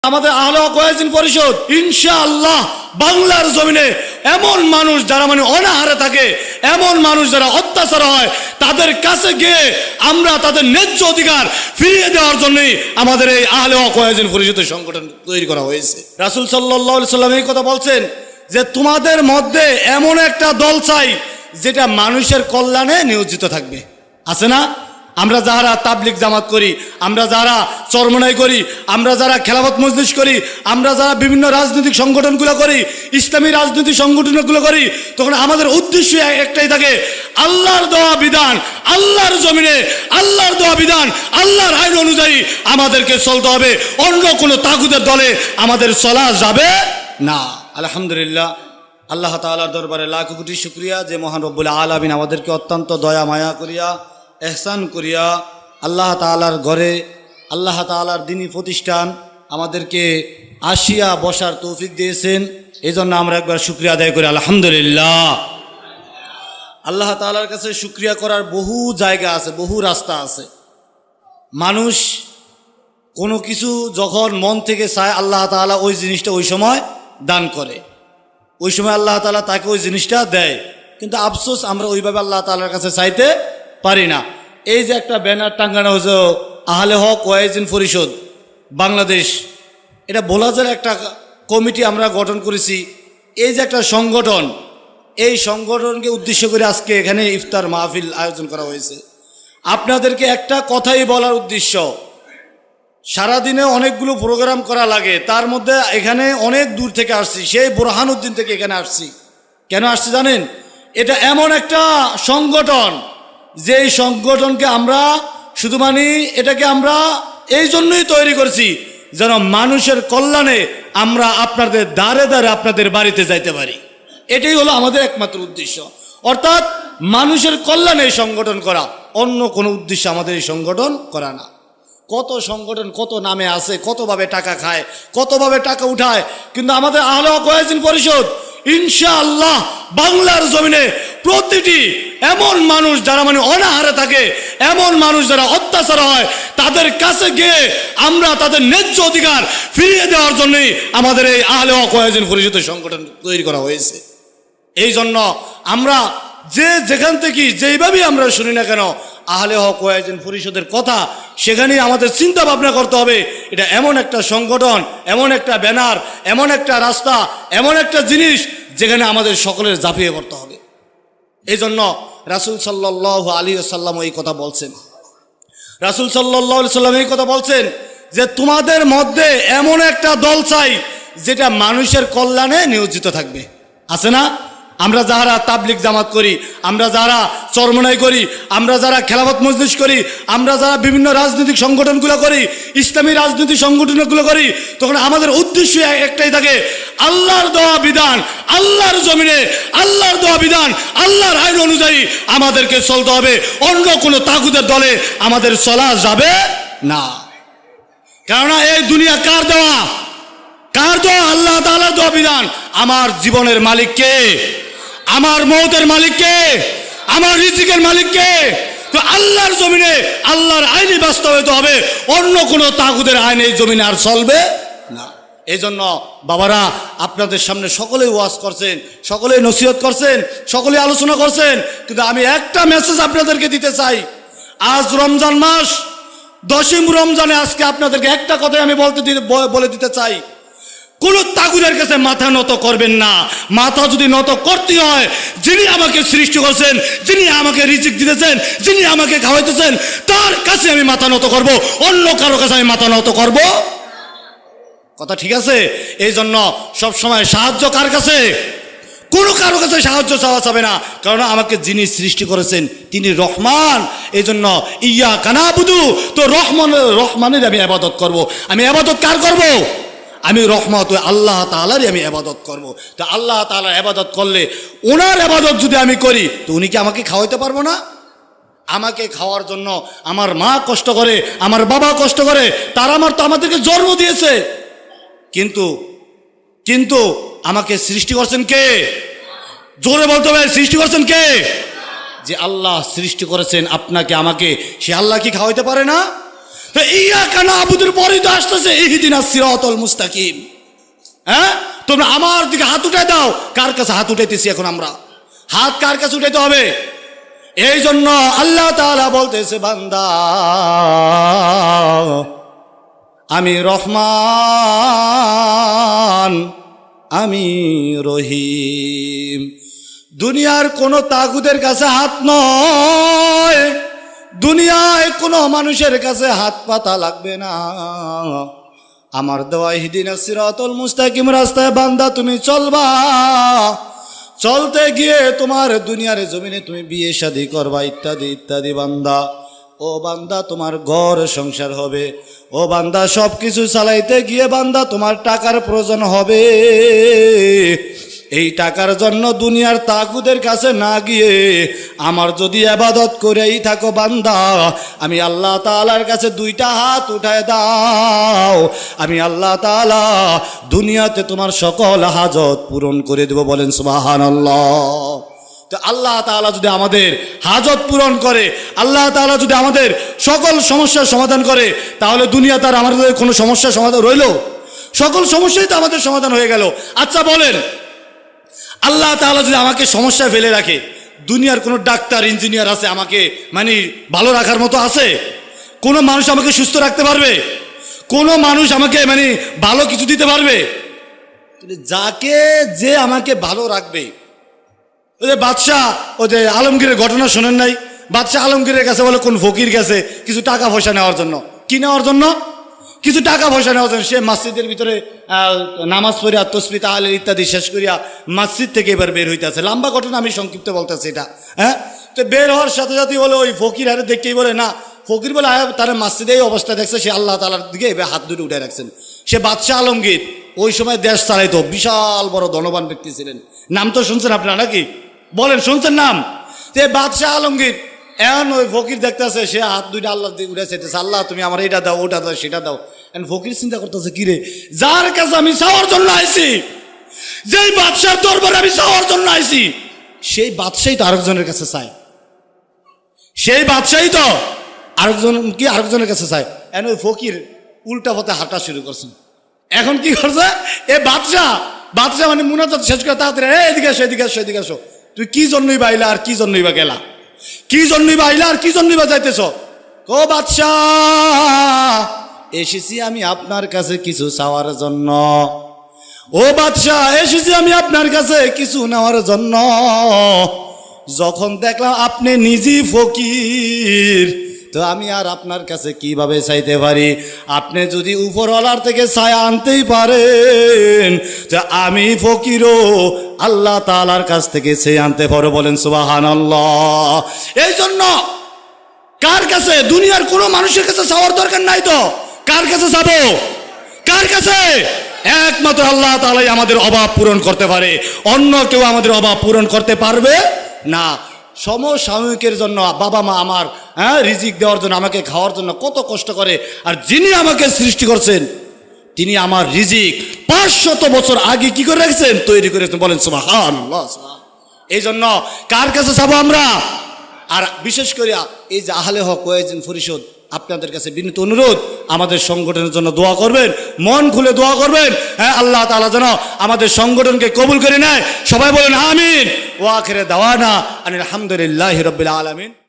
আমাদের আহলে হক ওয়াইজিন পরিষদ ইনশাআল্লাহ বাংলার জমিনে এমন মানুষ যারা অনাহারে থাকে, এমন মানুষ যারা অত্যাচার হয়, তাদের কাছে গিয়ে আমরা তাদের ন্যায্য অধিকার ফিরিয়ে দেওয়ার জন্যই আমাদের এই আহলে হক ওয়াইজিন পরিষদের সংগঠন তৈরি করা হয়েছে। রাসূল সাল্লাল্লাহু আলাইহি সাল্লাম এই কথা বলছেন যে তোমাদের মধ্যে এমন একটা দল চাই যেটা মানুষের কল্যাণে নিয়োজিত থাকবে। আছে না? আমরা যারা তাবলিগ জামাত করি, আমরা যারা চরমনাই করি, আমরা যারা খেলাফত মজলিস করি, আমরা যারা বিভিন্ন রাজনৈতিক সংগঠনগুলো করি, ইসলামী রাজনৈতিক সংগঠনগুলো করি, তখন আমাদের উদ্দেশ্য একটাই থাকে, আল্লাহর দেওয়া বিধান, আল্লাহর জমিনে আল্লাহর দেওয়া বিধান, আল্লাহর আইন অনুযায়ী আমাদেরকে চলতে হবে। অন্য কোনো তাগুতের দলে আমাদের চলা যাবে না। আলহামদুলিল্লাহ, আল্লাহ তাআলার দরবারে লাখ কোটি শুকরিয়া যে মহান রব্বুল আলামিন আমাদেরকে অত্যন্ত দয়া মায়া করিয়া এহসান করিয়া আল্লাহ তাআলার ঘরে, আল্লাহ তাআলার দ্বীনি প্রতিষ্ঠান আমাদেরকে আসিয়া বসার তৌফিক দিয়েছেন। এই জন্য আমরা একবার শুকরিয়া আদায় করি আলহামদুলিল্লাহ। আল্লাহ তাআলার কাছে শুকরিয়া করার বহু জায়গা আছে, বহু রাস্তা আছে। মানুষ কোনো কিছু যখন মন থেকে চায়, আল্লাহ তাআলা ওই জিনিসটা ওই সময় দান করে, ওই সময় আল্লাহ তাআলা তাকে ওই জিনিসটা দেয়। কিন্তু আফসোস আমরা ওইভাবে আল্লাহ তাআলার কাছে চাইতে পারি না। এই যে একটা ব্যানার টাঙ্গানো হয়েছে আহলে হক ওয়াইজিন পরিষদ বাংলাদেশ, এটা বোলাজের একটা কমিটি আমরা গঠন করেছি। এই যে একটা সংগঠন, এই সংগঠনকে উদ্দেশ্য করে আজকে এখানে ইফতার মাহফিল আয়োজন করা হয়েছে। আপনাদেরকে একটা কথাই বলার উদ্দেশ্য, সারাদিনে অনেকগুলো প্রোগ্রাম করা লাগে, তার মধ্যে এখানে অনেক দূর থেকে আসছি, সেই বোরহানুদ্দিন থেকে এখানে আসছি। কেন আসছি জানেন? এটা এমন একটা সংগঠন যে এই সংগঠনকে আমরা শুধু এটাকে আমরা এই জন্যই তৈরি করছি যেন মানুষের কল্যাণে আমরা আপনাদের দ্বারে দ্বারে আপনাদের বাড়িতে যাইতে পারি। এটাই হলো আমাদের একমাত্র উদ্দেশ্য, অর্থাৎ মানুষের কল্যাণে এই সংগঠন করা, অন্য কোনো উদ্দেশ্য আমাদের এই সংগঠন করা না। কত সংগঠন কত নামে আছে, কতভাবে টাকা খায়, কতভাবে টাকা উঠায়, কিন্তু আমাদের আহলে হক ওয়াইজিন পরিষদ ইনশাআল্লাহ বাংলার জমিনে প্রতিটি এমন মানুষ যারা অনাহারে থাকে, এমন মানুষ যারা অত্যাচার হয়, তাদের কাছে গিয়ে আমরা তাদের ন্যায্য অধিকার ফিরিয়ে দেওয়ার জন্যই আমাদের এই আহলে হক ওয়াইজিন পরিষদের সংগঠন তৈরি করা হয়েছে। এই জন্য আমরা যেখান থেকে যেইভাবেই আমরা শুনি না কেন আহলে হক ওয়াইজিন পরিষদের কথা, সেখানেই আমাদের চিন্তা ভাবনা করতে হবে এটা এমন একটা সংগঠন, এমন একটা ব্যানার, এমন একটা রাস্তা, এমন একটা জিনিস যেখানে আমাদের সকলের ঝাঁপিয়ে পড়তে হবে। এই জন্য রাসূল সাল্লাল্লাহু আলাইহি ওয়াসাল্লাম এই কথা বলছেন, রাসূল সাল্লাল্লাহু আলাইহি ওয়াসাল্লাম এই কথা বলছেন যে তোমাদের মধ্যে এমন একটা দল চাই যেটা মানুষের কল্যাণে নিয়োজিত থাকবে। আছে না? আমরা যারা তাবলিগ জামাত করি, আমরা যারা চরমনাই করি, আমরা যারা খেলাফত মজলিস করি, আমরা যারা বিভিন্ন রাজনৈতিক সংগঠনগুলো করি, ইসলামী রাজনৈতিক সংগঠনগুলো করি, তখন আমাদের উদ্দেশ্য একটাই থাকে, আল্লাহর দেওয়া বিধান, আল্লাহর জমিনে আল্লাহর দেওয়া বিধান, আল্লাহর আইন অনুযায়ী আমাদেরকে চলতে হবে। অন্য কোনো তাগুতের দলে আমাদের চলা যাবে না। কেননা এই দুনিয়া কার দেওয়া? কার দেওয়া? আল্লাহ তাআলার দেওয়া বিধান। আমার জীবনের মালিক কে? আমার মৌতের মালিক কে? আমার রিজিকের মালিক কে? তো আল্লাহর জমিনে আল্লাহর আইনে বাস্তবায়িত হবে, অন্য কোনো তাগুতের আইন এই জমিনে আর চলবে না। এই জন্য বাবারা আপনাদের সামনে সকলেই ওয়াজ করছেন, সকলেই নসিহত করছেন, সকলেই আলোচনা করছেন, কিন্তু আমি একটা মেসেজ আপনাদেরকে দিতে চাই। আজ রমজান মাস, 10ম রমজানে আজকে আপনাদেরকে একটা কথাই আমি বলে দিতে চাই, কোন তাগুতের কাছে মাথা নত করবেন না। মাথা যদি নত করতে হয়, যিনি আমাকে সৃষ্টি করেছেন, যিনি আমাকে রিজিক দিতেছেন, যিনি আমাকে খাওয়াইতেছেন, তার কাছে আমি মাথা নত করব, অন্য কারো কাছে আমি মাথা নত করব। কথা ঠিক আছে? এই জন্য সবসময় সাহায্য কার কাছে? কোনো কারো কাছে সাহায্য চাওয়া যাবে না, কারণ আমাকে যিনি সৃষ্টি করেছেন তিনি রহমান। এই জন্য ইয়াকা নাবুদু, তো রহমানের আমি ইবাদত করব। আমি ইবাদত কার করব? আমি রহমত আল্লাহ তাআলারই আমি ইবাদত করব। তো আল্লাহ তাআলার ইবাদত করলে, ওনার ইবাদত যদি আমি করি, তো উনি কি আমাকে খাওয়াইতে পারবো না? আমাকে খাওয়ার জন্য আমার মা কষ্ট করে, আমার বাবা কষ্ট করে, তারা আমাদেরকে জন্ম দিয়েছে, কিন্তু আমাকে সৃষ্টি করছেন কে? জোরে বলতে হবে, সৃষ্টি করছেন কে? যে আল্লাহ সৃষ্টি করেছেন আপনাকে আমাকে, সে আল্লাহ কি খাওয়াইতে পারে না? তো ইয়াকা নাবুদুর পরেই তো আসতেছে ইহদিনাস সিরাতাল মুস্তাকিম। হ্যাঁ, তোমরা আমার দিকে হাত উঠাই দাও। কার কাছে হাত উঠাইতেছি এখন আমরা? হাত কার কাছে উঠাইতে হবে? এই জন্য আল্লাহ তাআলা বলতেছে, বান্দা আমি রহমান, আমি রহিম। দুনিয়ার কোন তাগুদের কাছে হাত নয়, দুনিয়ায় কোনো মানুষের কাছে হাত পাতা লাগবে না। আমার দেওয়া ইহদিনাস সিরাতাল মুস্তাকিম রাস্তায় বান্দা তুমি চলবা। চলতে গিয়ে তোমার দুনিয়ার জমিনে তুমি বিয়ে শাদী করবা, ইত্যাদি ইত্যাদি। বান্দা, ও বান্দা তোমার ঘর সংসার হবে। ও বান্দা সব কিছু চালাইতে গিয়ে বান্দা তোমার টাকার প্রয়োজন হবে। এই টাকার জন্য দুনিয়ার তাগুদের কাছে না গিয়ে আমার যদি ইবাদত করেই থাকো বান্দা, আমি আল্লাহ তাআলার কাছে দুইটা হাত উঠায় দাও, আমি আল্লাহ তাআলা দুনিয়াতে তোমার সকল হাজত পূরণ করে দেব। বলেন সুবহানাল্লাহ। তো আল্লাহ তাআলা যদি আমাদের হাজত পূরণ করে, আল্লাহ তাআলা যদি আমাদের সকল সমস্যার সমাধান করে, তাহলে দুনিয়া তার আমাদের কোনো সমস্যার সমাধান রইল? সকল সমস্যাই তো আমাদের সমাধান হয়ে গেল। আচ্ছা বলেন, আল্লাহ তাআলা যদি আমাকে সমস্যায় ফেলে রাখে, দুনিয়ার কোনো ডাক্তার ইঞ্জিনিয়ার আছে আমাকে মানে ভালো রাখার মতো আছে? কোনো মানুষ আমাকে সুস্থ রাখতে পারবে? কোনো মানুষ আমাকে মানে ভালো কিছু দিতে পারবে? যাকে যে আমাকে ভালো রাখবে, ওই যে বাদশাহ, ওই যে আলমগীরের ঘটনা শোনেন নাই? বাদশাহ আলমগীরের কাছে বলে কোন ফকির গেছে কিছু টাকা পয়সা নেওয়ার জন্য। কি নেওয়ার জন্য? কিছু টাকা পয়সা নেওয়ার জন্য। সে মসজিদের ভিতরে নামাজ পড়িয়া তসবিহ তাহলিল ইত্যাদি শেষ করিয়া মসজিদ থেকে এবার বের হইতেছে। লম্বা ঘটনা, আমি সংক্ষিপ্ত বলতেছি এটা। হ্যাঁ, তো বের হওয়ার সাথে সাথে বলে ওই ফকির আরে দেখতেই বলে না, ফকির বলে তারা মসজিদে এই অবস্থা দেখছে, সে আল্লাহ তাআলার দিকে এবার হাত দুটো উঠে রাখছেন। সে বাদশাহ আলমগীর, ওই সময় দেশ চালাইতো, বিশাল বড় ধনবান ব্যক্তি ছিলেন। নাম তো শুনছেন আপনারা নাকি? বলেন, শুনছেন নাম? যে বাদশাহ আলমগীর, এখন ওই ফকির দেখতেছে সে হাত দুইটা আল্লাহ দিকে উঠে চাইতেছে, আল্লাহ তুমি আমার এটা দাও, ওটা দাও, সেটা দাও। এখন ফকির চিন্তা করতেছে, কিরে, যার কাছে আমি চাওয়ার জন্য আইছি, যেই বাদশার দরবারে আমি চাওয়ার জন্য আইছি, সেই বাদশাই তো আরেকজনের কাছে চায়। সেই বাদশাই তো আরেকজনের কাছে চায়। এখন ওই ফকির উল্টা পথে হাঁটা শুরু করছেন। এখন কি করছে এ বাদশাহ মানে মুনাজাত শেষ করে তাড়াতাড়ি এদিকে আসো, এদিকে আসো, এদিকে আসো। তুই কি জন্যই বাইলা আর কি জন্যই বা গেলা? কি জন্যই বাইলা আর কি জন্যই বা যাইতেছ? ও বাদশাহ, এসেছি আমি আপনার কাছে কিছু চাওয়ার জন্য। ও বাদশাহ, এসেছি আমি আপনার কাছে কিছু নেওয়ার জন্য। যখন দেখলাম আপনি নিজেই ফকির, তো আমি আর আপনার কাছে কিভাবে চাইতে পারি? আপনি যদি উপরওয়ালার থেকে ছায়া আনতেই পারেন, তো আমি ফকিরও আল্লাহ তাআলার কাছ থেকে চেয়ে আনতে পারো। বলেন সুবহানাল্লাহ। এই জন্য কার কাছে, দুনিয়ার কোনো মানুষের কাছে চাওয়ার দরকার নাই। তো কার কাছে যাবো? কার কাছে? একমাত্র আল্লাহ তাআলাই আমাদের অভাব পূরণ করতে পারে, অন্য কেউ আমাদের অভাব পূরণ করতে পারবে না। সমসাময়িকের জন্য বাবা মা আমার রিজিক দেওয়ার জন্য, আমাকে খাওয়ার জন্য কত কষ্ট করে, আর যিনি আমাকে সৃষ্টি করছেন তিনি আমার রিজিক 500 বছর আগে কি করে রাখছেন, তৈরি করে রাখছেন। বলেন সুবহানাল্লাহ। এই জন্য কার কাছে যাবো আমরা? আর বিশেষ করে এই যে আহলে হক ওয়াইজিন পরিষদ, আপনাদের কাছে বিনীত অনুরোধ, আমাদের সংগঠনের জন্য দোয়া করবেন, মন খুলে দোয়া করবেন। হ্যাঁ, আল্লাহ তাআলা যেন আমাদের সংগঠনকে কবুল করে নেয়। সবাই বলেন আমিন। ওয়া আখিরে দাওয়ানা আনিল হামদুলিল্লাহি রাব্বিল আলামিন।